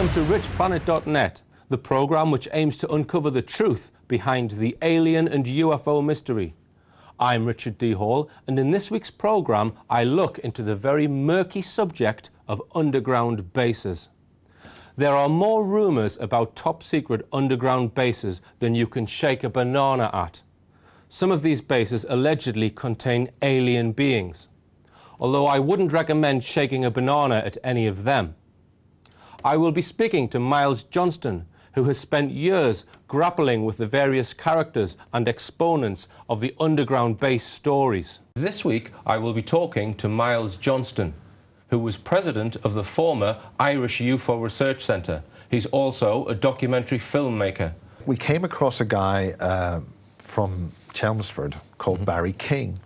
Welcome to richplanet.net, the programme which aims to uncover the truth behind the alien and UFO mystery. I'm Richard D. Hall, and in this week's programme I look into the very murky subject of underground bases. There are more rumours about top-secret underground bases than you can shake a banana at. Some of these bases allegedly contain alien beings, although I wouldn't recommend shaking a banana at any of them. I will be speaking to Miles Johnston, who has spent years grappling with the various characters and exponents of the underground base stories. This week I will be talking to Miles Johnston, who was president of the former Irish UFO Research Centre. He's also a documentary filmmaker. We came across a guy from Chelmsford called Barry King.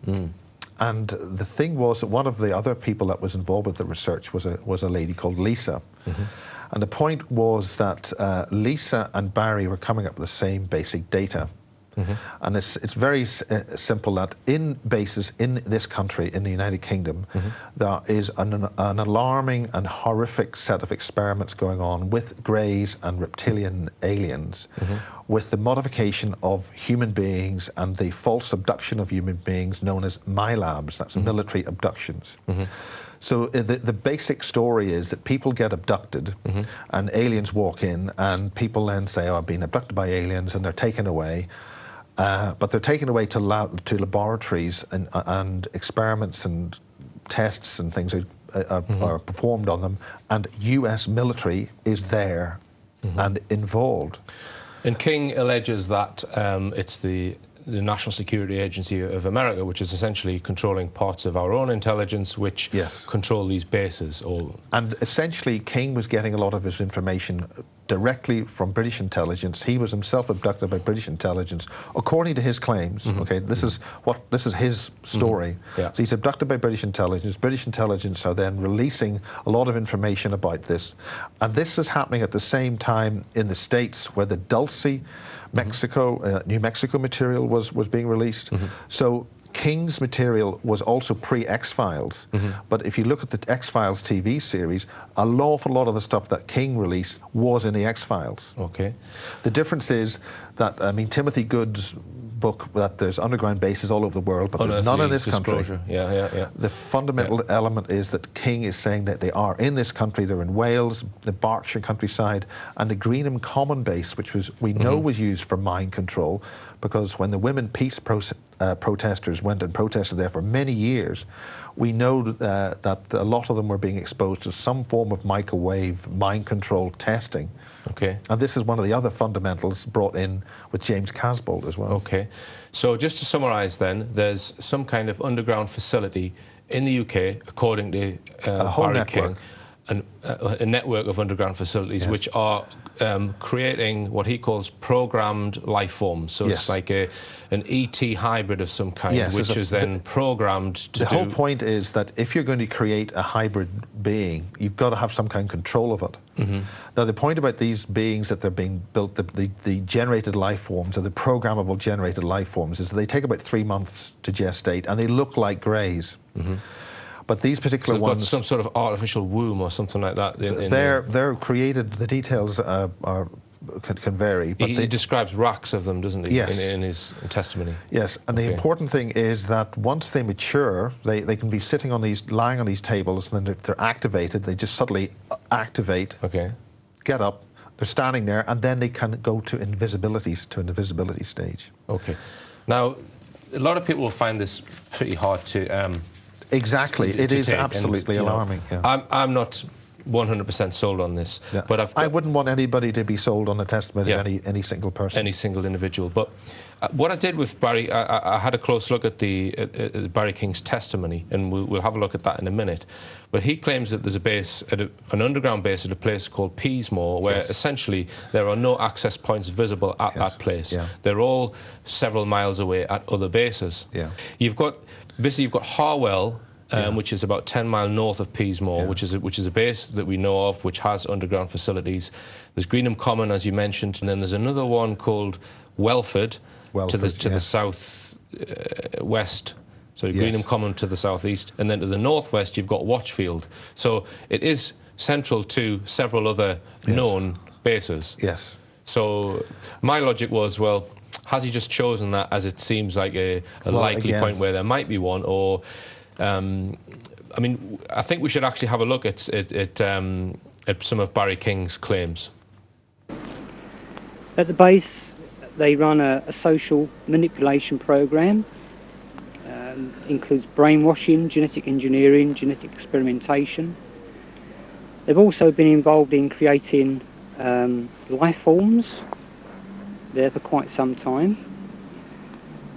And the thing was that one of the other people that was involved with the research was a lady called Lisa. And the point was that Lisa and Barry were coming up with the same basic data. And it's very simple that in bases in this country, in the United Kingdom, there is an alarming and horrific set of experiments going on with greys and reptilian aliens, with the modification of human beings and the false abduction of human beings known as MILABs, that's military abductions. So the basic story is that people get abducted and aliens walk in, and people then say, oh, I've been abducted by aliens, and they're taken away. But they're taken away to laboratories, and experiments and tests and things are performed on them, and US military is there and involved. And King alleges that it's the National Security Agency of America, which is essentially controlling parts of our own intelligence, which control these bases. And essentially, King was getting a lot of his information directly from British intelligence. He was himself abducted by British intelligence, according to his claims. Okay, this is his story. So he's abducted by British intelligence. British intelligence are then releasing a lot of information about this, and this is happening at the same time in the States, where the Dulce, New Mexico material was being released. So King's material was also pre-X-Files, but if you look at the X-Files TV series, an awful lot of the stuff that King released was in the X-Files. Okay. The difference is that, I mean, Timothy Good's book, that there's underground bases all over the world, but there's none in this country. The fundamental element is that King is saying that they are in this country. They're in Wales, the Berkshire countryside, and the Greenham Common base, which we know was used for mind control, because when the women peace protesters went and protested there for many years, we know that a lot of them were being exposed to some form of microwave mind control testing. Okay. And this is one of the other fundamentals brought in with James Casbolt as well. Okay. So just to summarise then, there's some kind of underground facility in the UK, according to Barry King, a network of underground facilities which are creating what he calls programmed life forms. So it's like an ET hybrid of some kind, which is then programmed to The whole point is that if you're going to create a hybrid being, you've got to have some kind of control of it. Now, the point about these beings that they're being built, the generated life forms, or the programmable generated life forms, is that they take about 3 months to gestate, and they look like greys. But these particular ones, got some sort of artificial womb or something like that. They're created. The details can vary. But he describes racks of them, doesn't he? Yes. In his testimony. Yes, and the important thing is that once they mature, they can be lying on these tables, and then they're activated. They just suddenly activate. Okay. Get up. They're standing there, and then they can go to invisibility stage. Okay. Now, a lot of people will find this pretty hard to. Exactly, it is absolutely alarming. I'm not 100% sold on this, but I wouldn't want anybody to be sold on the testimony of any single person, any single individual. But what I did with Barry, I had a close look at the Barry King's testimony, and we'll have a look at that in a minute. But he claims that there's a base, an underground base at a place called Peasemore, where essentially there are no access points visible at that place. They're all several miles away at other bases. You've got Harwell, which is about 10 miles north of Peasemore, which is a base that we know of, which has underground facilities. There's Greenham Common, as you mentioned, and then there's another one called Welford to the south west. So Greenham Common to the southeast, and then to the northwest you've got Watchfield. So it is central to several other known bases. Yes. So my logic was, well, has he just chosen that as it seems like a likely point where there might be one, or I mean, I think we should actually have a look at some of Barry King's claims. At the base, they run a social manipulation program. Includes brainwashing, genetic engineering, genetic experimentation. They've also been involved in creating life forms there for quite some time.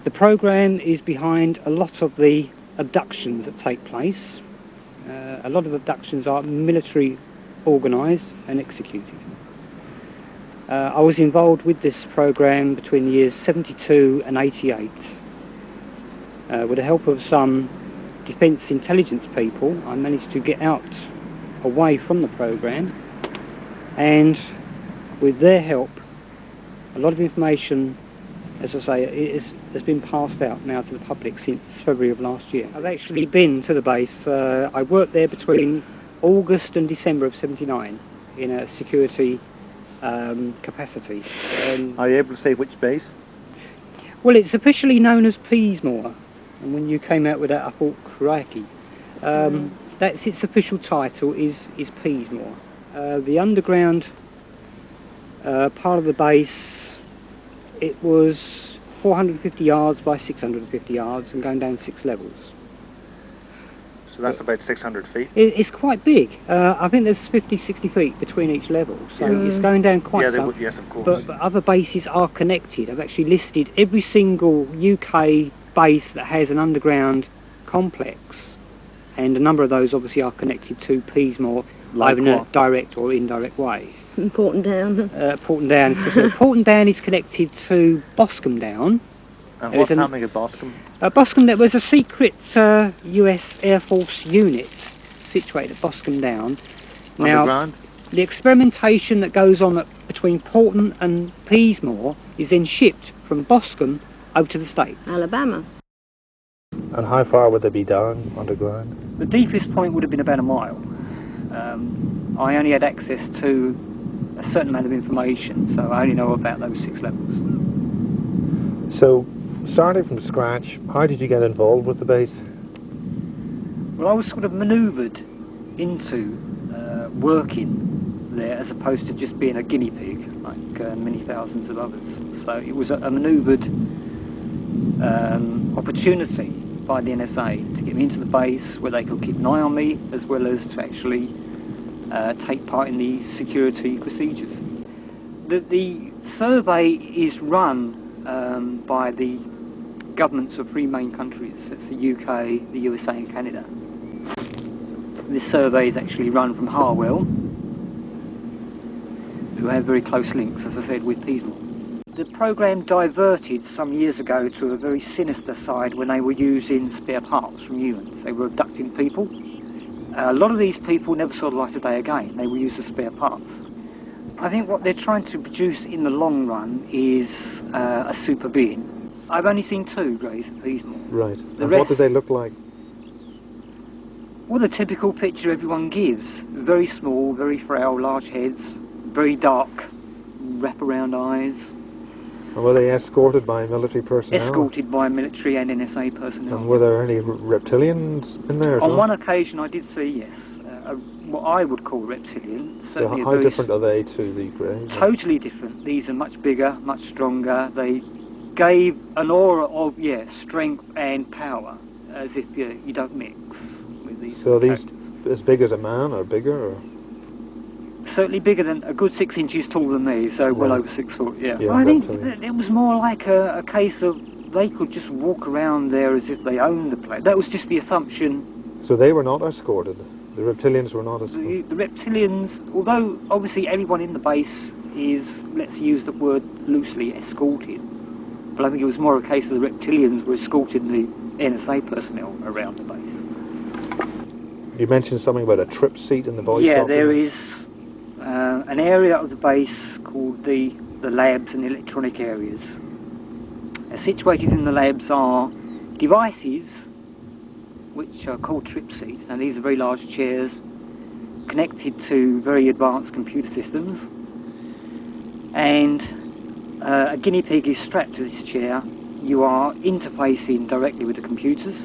The program is behind a lot of the abductions that take place. A lot of abductions are military organised and executed. I was involved with this program between the years 72 and 88. With the help of some defence intelligence people, I managed to get out away from the program, and with their help, a lot of information, as I say, has been passed out now to the public since February of last year. I've actually been to the base. I worked there between August and December of 79 in a security capacity. Are you able to say which base? Well, it's officially known as Peasemore, and when you came out with that, I thought, crikey. That's its official title, is Peasemore. The underground part of the base, it was 450 yards by 650 yards and going down 6 levels. So that's about 600 feet? It's quite big. I think there's 50, 60 feet between each level, so it's going down quite some. Yes, of course. But other bases are connected. I've actually listed every single UK base that has an underground complex, and a number of those obviously are connected to Peasemore, either in a direct or indirect way. Porton Down. Porton Down, especially. Porton Down is connected to Boscombe Down. And what's happening at Boscombe? Boscombe, there was a secret US Air Force unit situated at Boscombe Down. Underground? Now, the experimentation that goes on between Porton and Peasemore is then shipped from Boscombe over to the States. Alabama. And how far would they be down underground? The deepest point would have been about a mile. I only had access to a certain amount of information, so I only know about those 6 levels. So, starting from scratch, how did you get involved with the base? Well, I was sort of manoeuvred into working there as opposed to just being a guinea pig like many thousands of others. So it was a manoeuvred opportunity by the N.S.A. to get me into the base where they could keep an eye on me as well as to actually take part in the security procedures. The survey is run by the governments of 3 main countries. That's the UK, the USA and Canada. This survey is actually run from Harwell, who have very close links, as I said, with Peasemore. The programme diverted some years ago to a very sinister side when they were using spare parts from humans. They were abducting people. A lot of these people never saw the light of day again. They were used as spare parts. I think what they're trying to produce in the long run is a super being. I've only seen 2 graves at Peasemore. Right. And what do they look like? Well, the typical picture everyone gives. Very small, very frail, large heads, very dark, wraparound eyes. And were they escorted by military personnel? Escorted by military and N.S.A. personnel. And were there any reptilians in there as well? On one occasion I did see, yes, what I would call reptilian. So how different are they to the graves? Totally different. These are much bigger, much stronger. They gave an aura of, strength and power, as if you don't mix with these So characters. these as big as a man or bigger? Or? Certainly bigger than, a good 6 inches taller than me, so well over 6 foot, yeah. Yeah, Well, I think reptilian. it was more like a case of they could just walk around there as if they owned the place. That was just the assumption. So they were not escorted? The reptilians were not escorted? The reptilians, although obviously everyone in the base is, let's use the word loosely, escorted, but I think it was more a case of the reptilians were escorting the N.S.A. personnel around the base. You mentioned something about a trip seat in the boys' Yeah, dock there unit. is an area of the base called the labs and electronic areas. Situated in the labs are devices which are called trip seats. Now these are very large chairs connected to very advanced computer systems, and a guinea pig is strapped to this chair. You are interfacing directly with the computers.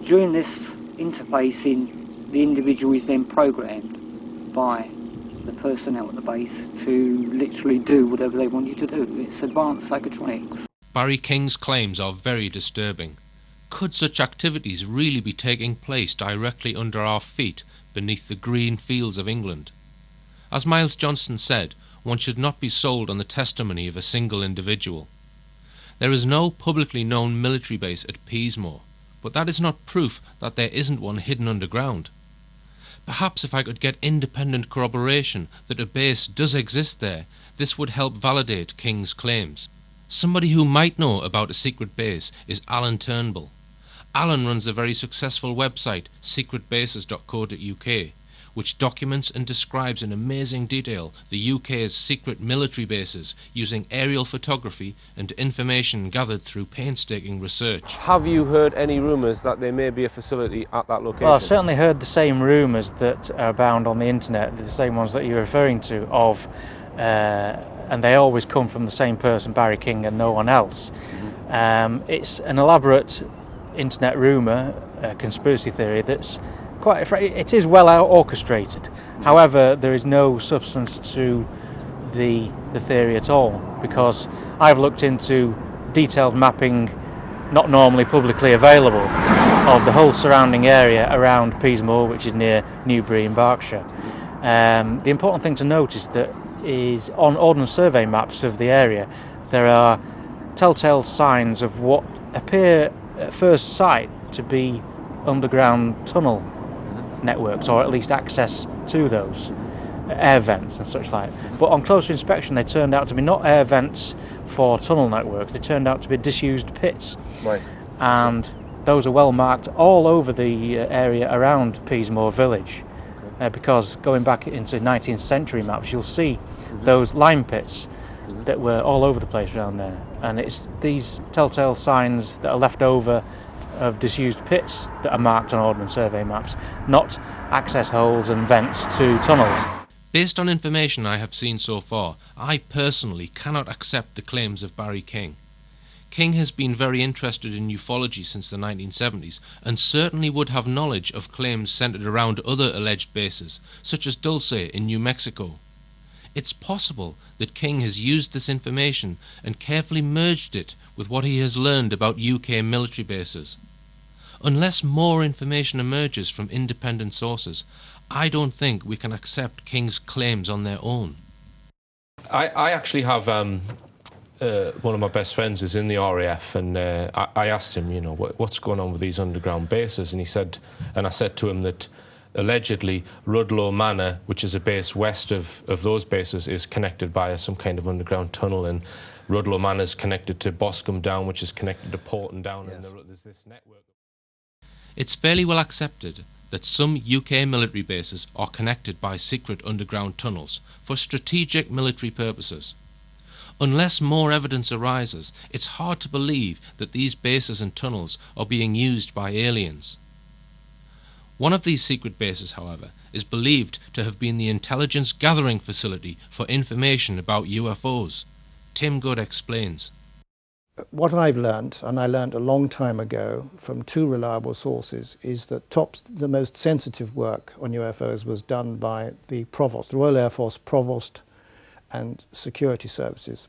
During this interfacing, the individual is then programmed by the personnel at the base to literally do whatever they want you to do. It's advanced psychotronics. Barry King's claims are very disturbing. Could such activities really be taking place directly under our feet beneath the green fields of England? As Miles Johnston said, one should not be sold on the testimony of a single individual. There is no publicly known military base at Peasemore, but that is not proof that there isn't one hidden underground. Perhaps if I could get independent corroboration that a base does exist there, this would help validate King's claims. Somebody who might know about a secret base is Alan Turnbull. Alan runs a very successful website, secretbases.co.uk, which documents and describes in amazing detail the UK's secret military bases using aerial photography and information gathered through painstaking research. Have you heard any rumours that there may be a facility at that location? Well, I've certainly heard the same rumours that are abound on the internet, the same ones that you're referring to, and they always come from the same person, Barry King, and no one else. It's an elaborate internet rumour, conspiracy theory that's it is well orchestrated. However, there is no substance to the theory at all, because I've looked into detailed mapping, not normally publicly available, of the whole surrounding area around Peasemore, which is near Newbury in Berkshire. The important thing to note is that on Ordnance Survey maps of the area, there are telltale signs of what appear at first sight to be underground tunnel networks, or at least access to those, air vents and such like. But on closer inspection, they turned out to be not air vents for tunnel networks, they turned out to be disused pits. Right. And those are well marked all over the area around Peasemore village, because going back into 19th century maps, you'll see those lime pits that were all over the place around there. And it's these telltale signs that are left over of disused pits that are marked on Ordnance Survey maps, not access holes and vents to tunnels. Based on information I have seen so far, I personally cannot accept the claims of Barry King. King has been very interested in ufology since the 1970s, and certainly would have knowledge of claims centered around other alleged bases, such as Dulce in New Mexico. It's possible that King has used this information and carefully merged it with what he has learned about UK military bases. Unless more information emerges from independent sources, I don't think we can accept King's claims on their own. I actually have one of my best friends is in the RAF, and I asked him, you know, what's going on with these underground bases, and he said, and I said to him that allegedly Rudloe Manor, which is a base west of those bases, is connected by some kind of underground tunnel, and Rudloe Manor is connected to Boscombe Down, which is connected to Porton Down, yes. And there's this network. It's fairly well accepted that some UK military bases are connected by secret underground tunnels for strategic military purposes. Unless more evidence arises, it's hard to believe that these bases and tunnels are being used by aliens. One of these secret bases, however, is believed to have been the intelligence gathering facility for information about UFOs. Tim Good explains. What I've learnt, and I learnt a long time ago from two reliable sources, is that the most sensitive work on UFOs was done by the Provost, the Royal Air Force Provost and Security Services.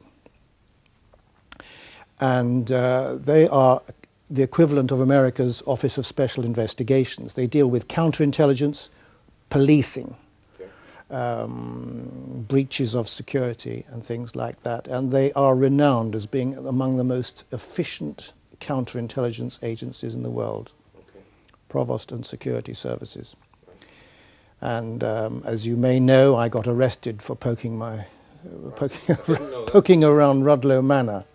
And they are the equivalent of America's Office of Special Investigations. They deal with counterintelligence, policing, breaches of security and things like that. And they are renowned as being among the most efficient counterintelligence agencies in the world. Provost and Security Services. And as you may know, I got arrested for poking around Rudloe Manor.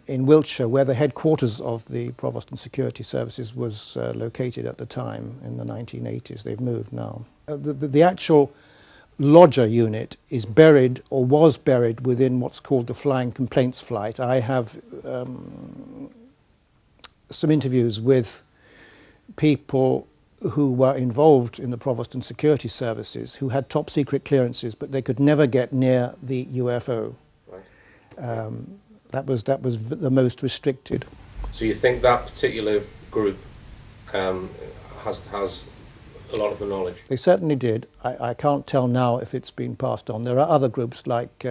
In Wiltshire, where the headquarters of the Provost and Security Services was located at the time in the 1980s. They've moved now. The actual lodger unit is buried, or was buried, within what's called the Flying Complaints Flight. I have some interviews with people who were involved in the Provost and security services, who had top secret clearances, but they could never get near the UFO. Right. That was the most restricted. So you think that particular group has a lot of the knowledge? They certainly did. I can't tell now if it's been passed on. There are other groups like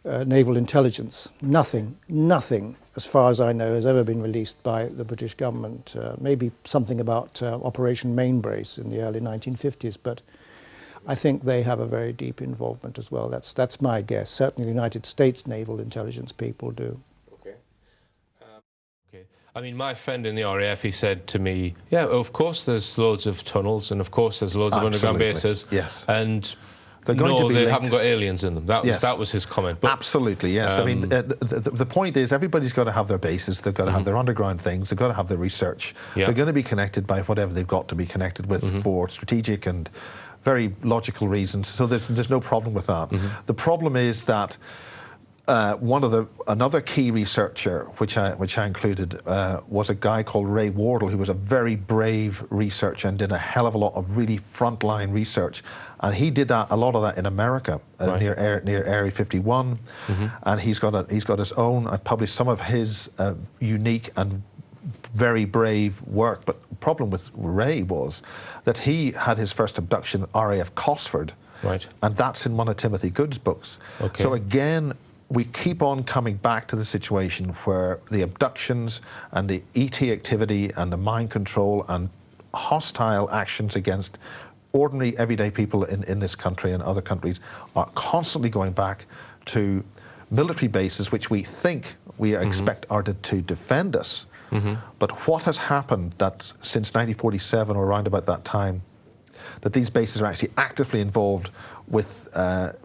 naval intelligence. Nothing, as far as I know, has ever been released by the British government. Maybe something about Operation Mainbrace in the early 1950s, but I think they have a very deep involvement as well. That's my guess. Certainly the United States naval intelligence people do. Okay. Okay. I mean, my friend in the RAF, he said to me, yeah, of course there's loads of tunnels, and of course there's loads of underground bases. Yes. And they're going to be they linked. haven't got aliens in them. That was his comment. But, absolutely, yes. I mean, the point is everybody's got to have their bases, they've got to have their underground things, they've got to have their research. Yeah. They're going to be connected by whatever they've got to be connected with for strategic and very logical reasons. So there's no problem with that. The problem is that another key researcher, which I included, was a guy called Ray Wardle, who was a very brave researcher and did a hell of a lot of really frontline research. And he did a lot of that in America, near Area 51. And he's got his own. I published some of his unique and very brave work. But the problem with Ray was that he had his first abduction at RAF Cosford, and that's in one of Timothy Good's books. Okay. So again, we keep on coming back to the situation where the abductions and the ET activity and the mind control and hostile actions against ordinary everyday people in this country and other countries are constantly going back to military bases which we think we expect are to defend us. But what has happened that since 1947 or around about that time, that these bases are actually actively involved with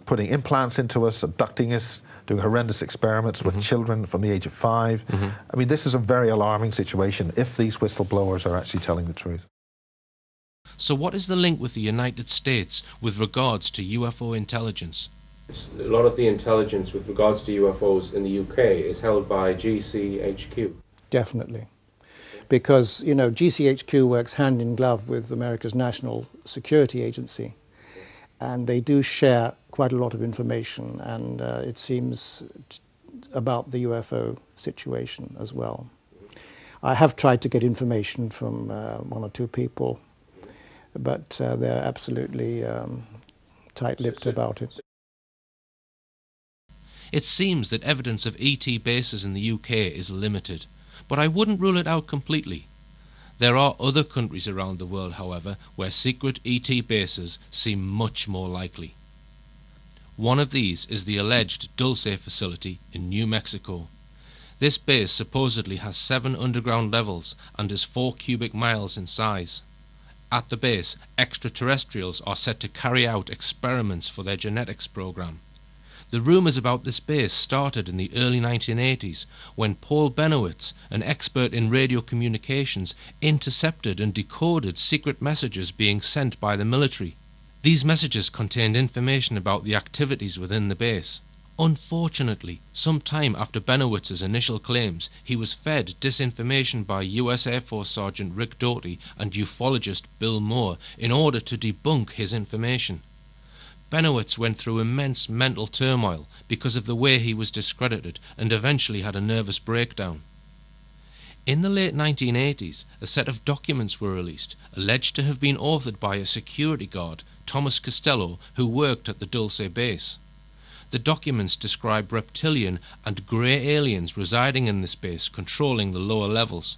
putting implants into us, abducting us, doing horrendous experiments with children from the age of 5. I mean, this is a very alarming situation if these whistleblowers are actually telling the truth. So what is the link with the United States with regards to UFO intelligence? A lot of the intelligence with regards to UFOs in the UK is held by GCHQ. Definitely. Because, you know, GCHQ works hand in glove with America's National Security Agency, and they do share quite a lot of information, and it seems about the UFO situation as well. I have tried to get information from one or two people, but they're absolutely tight-lipped about it. It seems that evidence of ET bases in the UK is limited, but I wouldn't rule it out completely. There are other countries around the world, however, where secret ET bases seem much more likely. One of these is the alleged Dulce facility in New Mexico. This base supposedly has 7 underground levels and is 4 cubic miles in size. At the base, extraterrestrials are set to carry out experiments for their genetics program. The rumours about this base started in the early 1980s when Paul Benowitz, an expert in radio communications, intercepted and decoded secret messages being sent by the military. These messages contained information about the activities within the base. Unfortunately, some time after Benowitz's initial claims, he was fed disinformation by US Air Force Sergeant Rick Doty and ufologist Bill Moore in order to debunk his information. Benowitz went through immense mental turmoil because of the way he was discredited and eventually had a nervous breakdown. In the late 1980s, a set of documents were released, alleged to have been authored by a security guard, Thomas Costello, who worked at the Dulce base. The documents describe reptilian and grey aliens residing in this base, controlling the lower levels.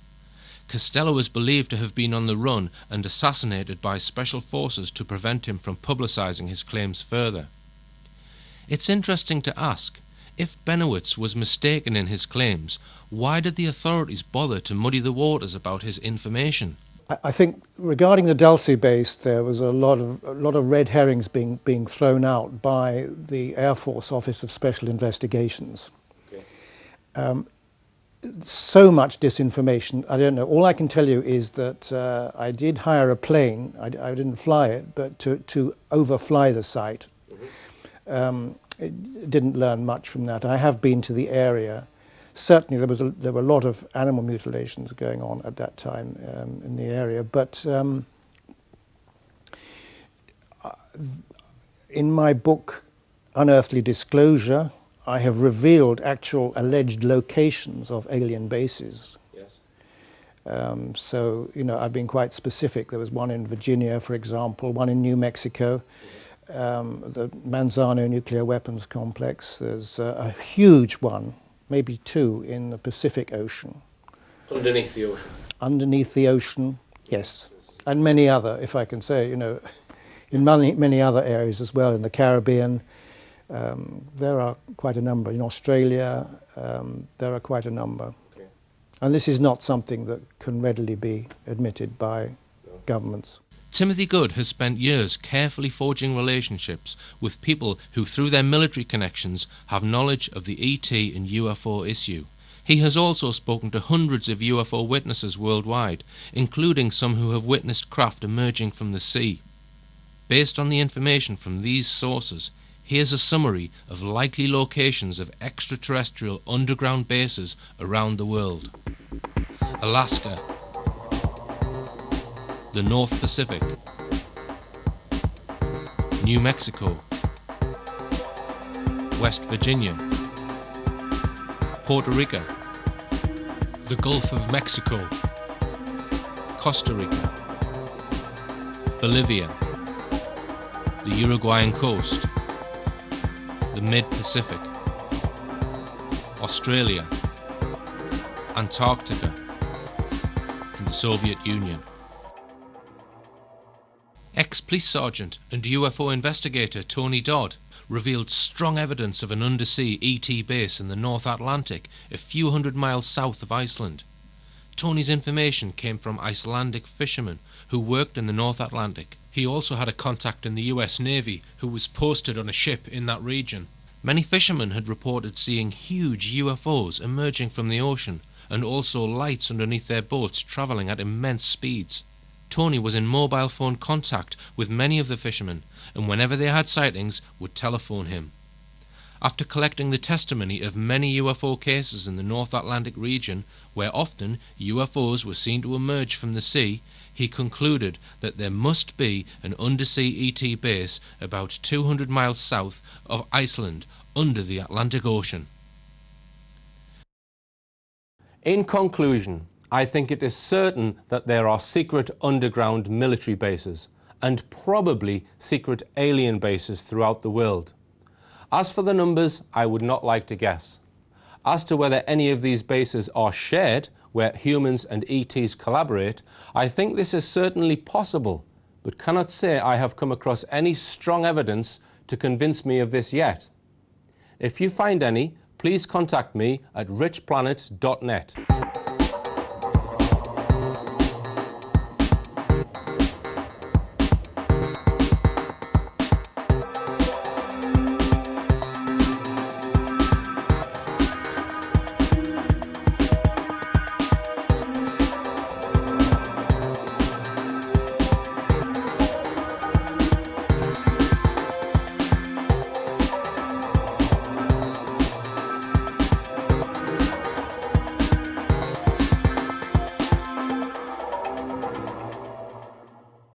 Costello is believed to have been on the run and assassinated by special forces to prevent him from publicising his claims further. It's interesting to ask, if Benowitz was mistaken in his claims, why did the authorities bother to muddy the waters about his information? I think regarding the Dulce base, there was a lot of red herrings being thrown out by the Air Force Office of Special Investigations. Okay. So much disinformation, I don't know. All I can tell you is that I did hire a plane, I didn't fly it, but to overfly the site. It didn't learn much from that. I have been to the area. Certainly there were a lot of animal mutilations going on at that time in the area, but In my book, Unearthly Disclosure, I have revealed actual alleged locations of alien bases. Yes. So, you know, I've been quite specific. There was one in Virginia, for example, one in New Mexico, the Manzano nuclear weapons complex. There's a huge one, maybe two, in the Pacific Ocean. Underneath the ocean? Underneath the ocean, yes. And many other, if I can say, you know, in many other areas as well, in the Caribbean. There are quite a number. In Australia, there are quite a number. Okay. And this is not something that can readily be admitted by governments. Timothy Good has spent years carefully forging relationships with people who, through their military connections, have knowledge of the ET and UFO issue. He has also spoken to hundreds of UFO witnesses worldwide, including some who have witnessed craft emerging from the sea. Based on the information from these sources, here's a summary of likely locations of extraterrestrial underground bases around the world. Alaska, the North Pacific, New Mexico, West Virginia, Puerto Rico, the Gulf of Mexico, Costa Rica, Bolivia, the Uruguayan coast, the mid-Pacific, Australia, Antarctica, and the Soviet Union. Ex-police sergeant and UFO investigator Tony Dodd revealed strong evidence of an undersea ET base in the North Atlantic, a few hundred miles south of Iceland. Tony's information came from Icelandic fishermen who worked in the North Atlantic. He also had a contact in the US Navy who was posted on a ship in that region. Many fishermen had reported seeing huge UFOs emerging from the ocean, and also lights underneath their boats travelling at immense speeds. Tony was in mobile phone contact with many of the fishermen, and whenever they had sightings would telephone him. After collecting the testimony of many UFO cases in the North Atlantic region, where often UFOs were seen to emerge from the sea, he concluded that there must be an undersea ET base about 200 miles south of Iceland, under the Atlantic Ocean. In conclusion, I think it is certain that there are secret underground military bases, and probably secret alien bases throughout the world. As for the numbers, I would not like to guess. As to whether any of these bases are shared, where humans and ETs collaborate, I think this is certainly possible, but cannot say I have come across any strong evidence to convince me of this yet. If you find any, please contact me at richplanet.net.